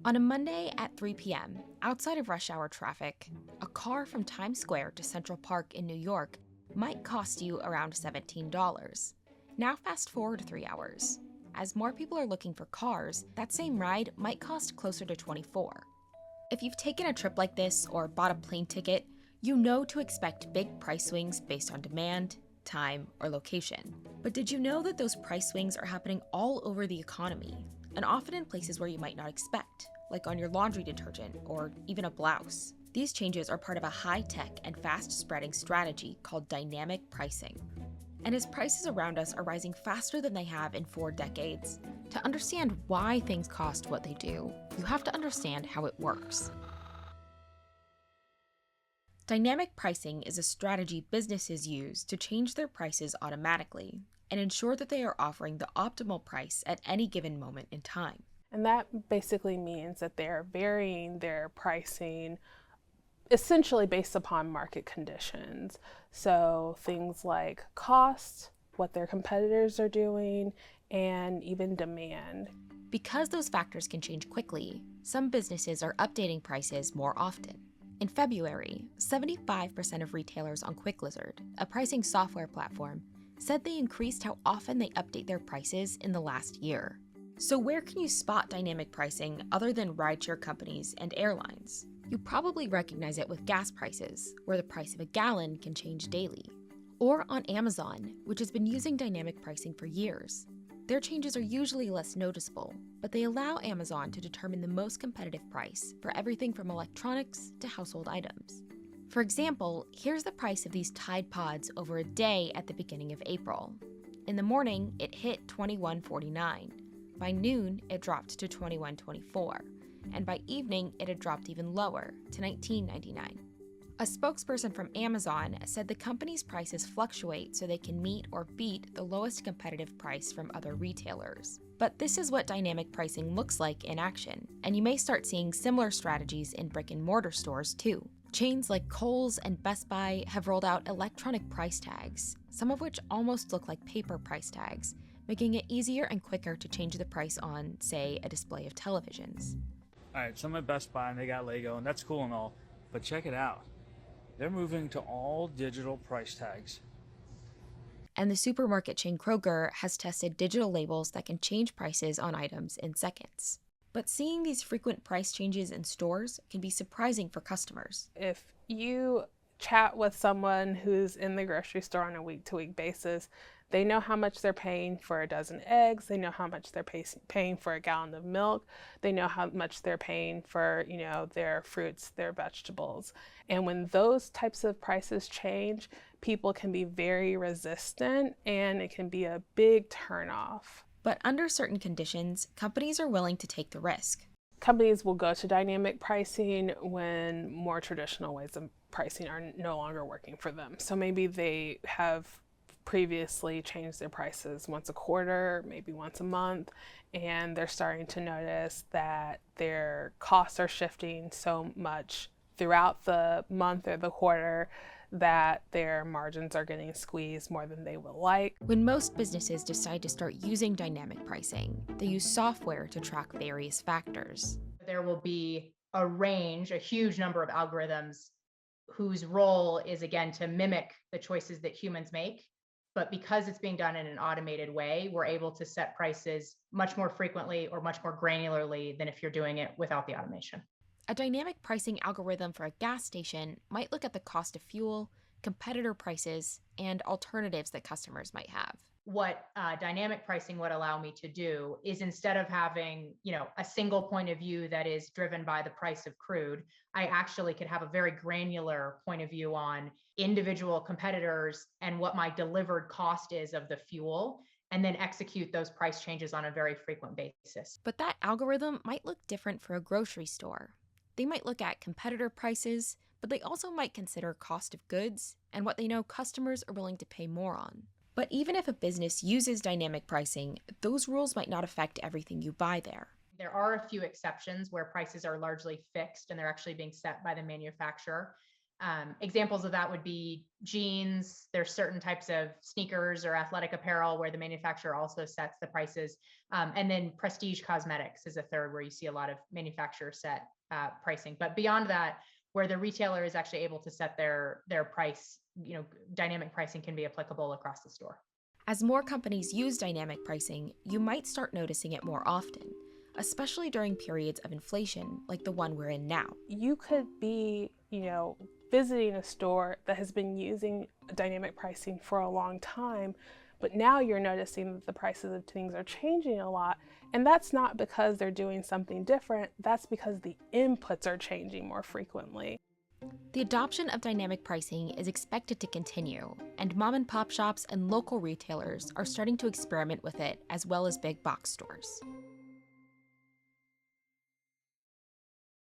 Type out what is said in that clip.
On a Monday at 3 p.m., outside of rush hour traffic, a car from Times Square to Central Park in New York might cost you around $17. Now fast forward 3 hours. As more people are looking for cars, that same ride might cost closer to $24. If you've taken a trip like this or bought a plane ticket, you know to expect big price swings based on demand, time, or location. But did you know that those price swings are happening all over the economy, and often in places where you might not expect, like on your laundry detergent or even a blouse? These changes are part of a high-tech and fast-spreading strategy called dynamic pricing. And as prices around us are rising faster than they have in 4 decades, to understand why things cost what they do, you have to understand how it works. Dynamic pricing is a strategy businesses use to change their prices automatically and ensure that they are offering the optimal price at any given moment in time. And that basically means that they're varying their pricing essentially based upon market conditions. So things like cost, what their competitors are doing, and even demand. Because those factors can change quickly, some businesses are updating prices more often. In February, 75% of retailers on QuickLizard, a pricing software platform, said they increased how often they update their prices in the last year. So where can you spot dynamic pricing other than rideshare companies and airlines? You probably recognize it with gas prices, where the price of a gallon can change daily. Or on Amazon, which has been using dynamic pricing for years. Their changes are usually less noticeable, but they allow Amazon to determine the most competitive price for everything from electronics to household items. For example, here's the price of these Tide Pods over a day at the beginning of April. In the morning, it hit $21.49. By noon, it dropped to $21.24. And by evening, it had dropped even lower, to $19.99. A spokesperson from Amazon said the company's prices fluctuate so they can meet or beat the lowest competitive price from other retailers. But this is what dynamic pricing looks like in action, and you may start seeing similar strategies in brick-and-mortar stores too. Chains like Kohl's and Best Buy have rolled out electronic price tags, some of which almost look like paper price tags, making it easier and quicker to change the price on, say, a display of televisions. All right, so I'm at Best Buy and they got Lego, and that's cool and all, but check it out. They're moving to all digital price tags. And the supermarket chain Kroger has tested digital labels that can change prices on items in seconds. But seeing these frequent price changes in stores can be surprising for customers. If you chat with someone who's in the grocery store on a week-to-week basis, they know how much they're paying for a dozen eggs. They know how much they're paying for a gallon of milk. They know how much they're paying for, their fruits, their vegetables. And when those types of prices change, people can be very resistant and it can be a big turnoff. But under certain conditions, companies are willing to take the risk. Companies will go to dynamic pricing when more traditional ways of pricing are no longer working for them. So maybe they have previously changed their prices once a quarter, maybe once a month, and they're starting to notice that their costs are shifting so much throughout the month or the quarter that their margins are getting squeezed more than they would like. When most businesses decide to start using dynamic pricing, they use software to track various factors. There will be a range, a huge number of algorithms whose role is, again, to mimic the choices that humans make. But because it's being done in an automated way, we're able to set prices much more frequently or much more granularly than if you're doing it without the automation. A dynamic pricing algorithm for a gas station might look at the cost of fuel, competitor prices, and alternatives that customers might have. What dynamic pricing would allow me to do is, instead of having, a single point of view that is driven by the price of crude, I actually could have a very granular point of view on individual competitors and what my delivered cost is of the fuel, and then execute those price changes on a very frequent basis. But that algorithm might look different for a grocery store. They might look at competitor prices, but they also might consider cost of goods and what they know customers are willing to pay more on. But even if a business uses dynamic pricing, those rules might not affect everything you buy there. There are a few exceptions where prices are largely fixed and they're actually being set by the manufacturer. Examples of that would be jeans. There's certain types of sneakers or athletic apparel where the manufacturer also sets the prices. And then prestige cosmetics is a third where you see a lot of manufacturer set pricing. But beyond that, where the retailer is actually able to set their price, dynamic pricing can be applicable across the store. As more companies use dynamic pricing, you might start noticing it more often, especially during periods of inflation like the one we're in now. You could be, visiting a store that has been using dynamic pricing for a long time, but now you're noticing that the prices of things are changing a lot. And that's not because they're doing something different, that's because the inputs are changing more frequently. The adoption of dynamic pricing is expected to continue, and mom and pop shops and local retailers are starting to experiment with it as well as big box stores.